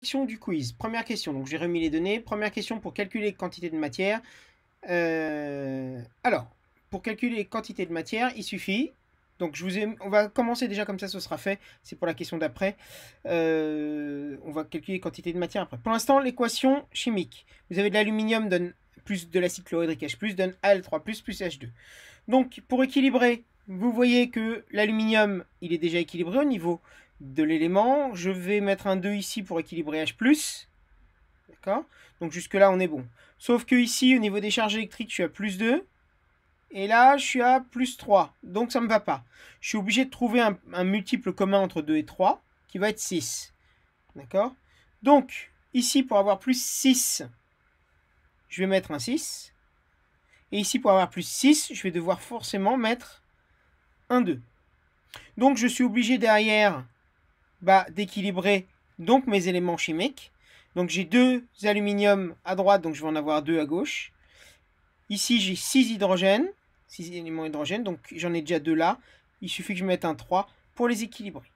Question du quiz. Première question, donc j'ai remis les données. Première question pour calculer quantité de matière. Alors, pour calculer quantité de matière, il suffit. Donc on va commencer déjà comme ça, ce sera fait. C'est pour la question d'après. On va calculer quantité de matière après. Pour l'instant, l'équation chimique. Vous avez de l'aluminium donne plus de l'acide chlorhydrique H+, donne Al3+, plus H2. Donc, pour équilibrer, vous voyez que l'aluminium, il est déjà équilibré au niveau de l'élément. Je vais mettre un 2 ici pour équilibrer H+. D'accord? Donc jusque-là, on est bon. Sauf que ici, au niveau des charges électriques, je suis à +2. Et là, je suis à +3. Donc ça ne me va pas. Je suis obligé de trouver un multiple commun entre 2 et 3, qui va être 6. D'accord? Donc, ici, pour avoir +6, je vais mettre un 6. Et ici, pour avoir +6, je vais devoir forcément mettre un 2. Donc, je suis obligé derrière d'équilibrer donc mes éléments chimiques. Donc, j'ai 2 aluminium à droite, donc je vais en avoir 2 à gauche. Ici, j'ai 6 hydrogènes, 6 éléments hydrogènes, donc j'en ai déjà 2 là. Il suffit que je mette un 3 pour les équilibrer.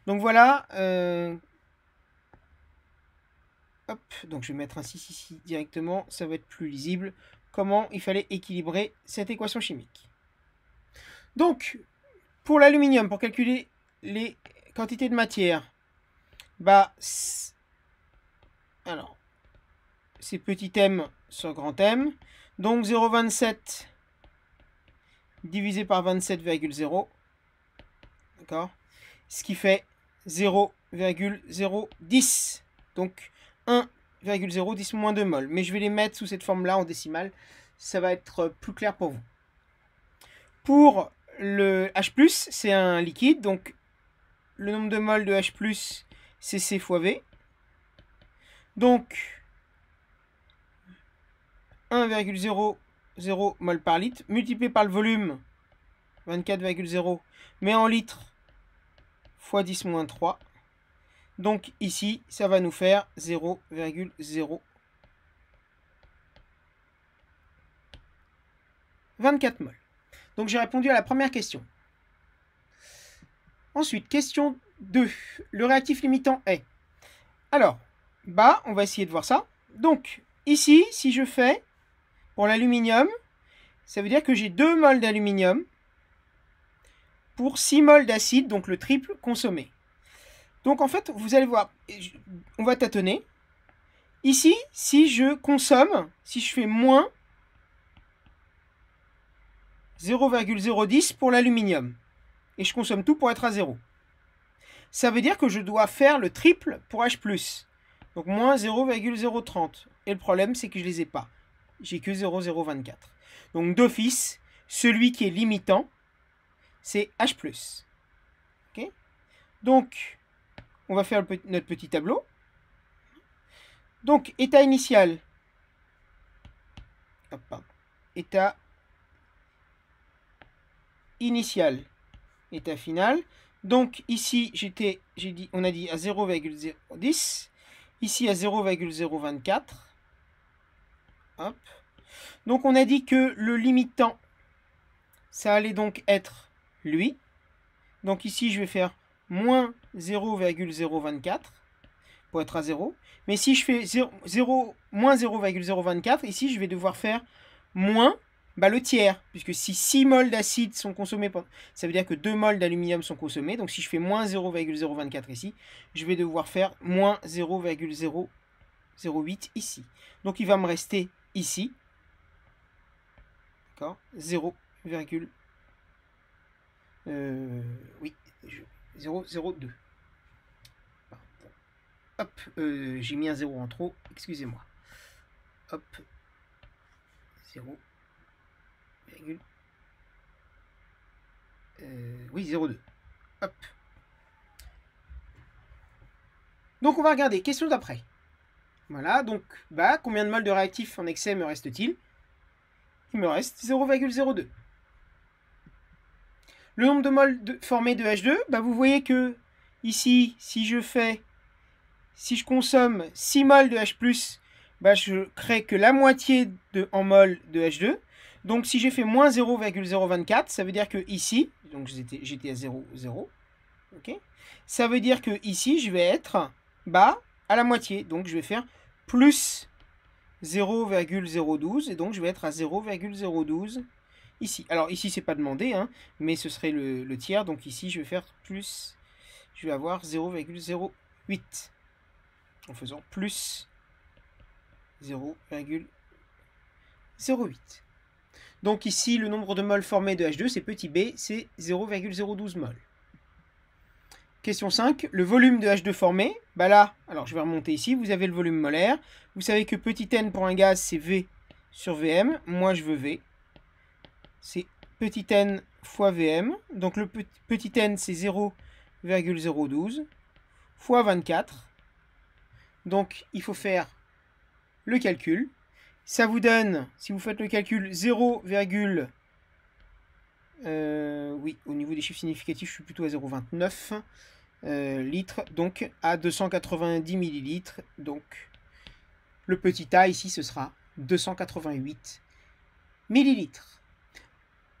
Donc voilà. Hop, donc je vais mettre un 6 ici directement, ça va être plus lisible. Comment il fallait équilibrer cette équation chimique. Donc, pour l'aluminium, pour calculer les quantités de matière, alors, c'est petit m sur grand M. Donc 0,27 divisé par 27,0. D'accord? Ce qui fait 0,010. Donc 1,010 moins 2 mol. Mais je vais les mettre sous cette forme-là en décimale. Ça va être plus clair pour vous. Pour le H+, c'est un liquide. Donc le nombre de mol de H+, c'est C fois V. Donc 1,00 mol par litre, multiplié par le volume, 24,0, mais en litres, fois 10 moins 3. Donc ici, ça va nous faire 0,024 mol. Donc j'ai répondu à la première question. Ensuite, question 2. Le réactif limitant est. Alors, on va essayer de voir ça. Donc, ici, si je fais, pour l'aluminium, ça veut dire que j'ai 2 mols d'aluminium pour 6 mols d'acide, donc le triple consommé. Donc en fait, vous allez voir, on va tâtonner. Ici, si je consomme, si je fais moins 0,010 pour l'aluminium, et je consomme tout pour être à 0, ça veut dire que je dois faire le triple pour H+. Donc moins 0,030. Et le problème, c'est que je ne les ai pas. J'ai que 0,024. Donc d'office, celui qui est limitant, c'est H+. Okay? Donc, on va faire notre petit tableau. Donc, état initial. Hop, pardon. État initial. État final. Donc, ici, on a dit à 0,010. Ici, à 0,024. Hop. Donc, on a dit que le limitant, ça allait donc être lui. Donc, ici, je vais faire moins 0,024 pour être à 0. Mais si je fais moins 0,024, ici, je vais devoir faire moins le tiers. Puisque si 6 mols d'acide sont consommés, ça veut dire que 2 mols d'aluminium sont consommés. Donc, si je fais moins 0,024 ici, je vais devoir faire moins 0,008 ici. Donc, il va me rester ici, d'accord, 0,02. Hop, j'ai mis un 0 en trop, excusez-moi. Hop, 0, oui, 0,2. Hop. Donc on va regarder, question d'après. Voilà, donc combien de moles de réactif en excès me reste-t-il? Il me reste 0,02. Le nombre de moles formés de H2, vous voyez que ici, si je consomme 6 moles de H+, je crée que la moitié en moles de H2. Donc si j'ai fait moins 0,024, ça veut dire que ici, donc j'étais à 0,0, ok, ça veut dire que ici, je vais être à la moitié. Donc je vais faire plus 0,012 et donc je vais être à 0,012 ici. Alors ici c'est pas demandé, hein, mais ce serait le tiers. Donc ici je vais faire plus, je vais avoir 0,08 en faisant plus 0,08. Donc ici le nombre de moles formés de H2 c'est petit b, c'est 0,012 moles. Question 5, le volume de H2 formé, bah là, alors je vais remonter ici, vous avez le volume molaire, vous savez que petit n pour un gaz c'est V sur Vm, moi je veux V, c'est petit n fois Vm, donc le petit n c'est 0,012 fois 24, donc il faut faire le calcul, ça vous donne, si vous faites le calcul, 0, oui, au niveau des chiffres significatifs, je suis plutôt à 0,29 litres, donc à 290 millilitres. Donc, le petit a ici, ce sera 288 millilitres.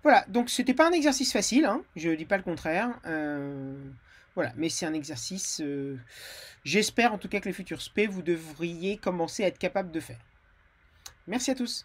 Voilà, donc c'était pas un exercice facile, hein, je dis pas le contraire. Voilà, mais c'est un exercice, j'espère en tout cas que les futurs spé, vous devriez commencer à être capable de faire. Merci à tous.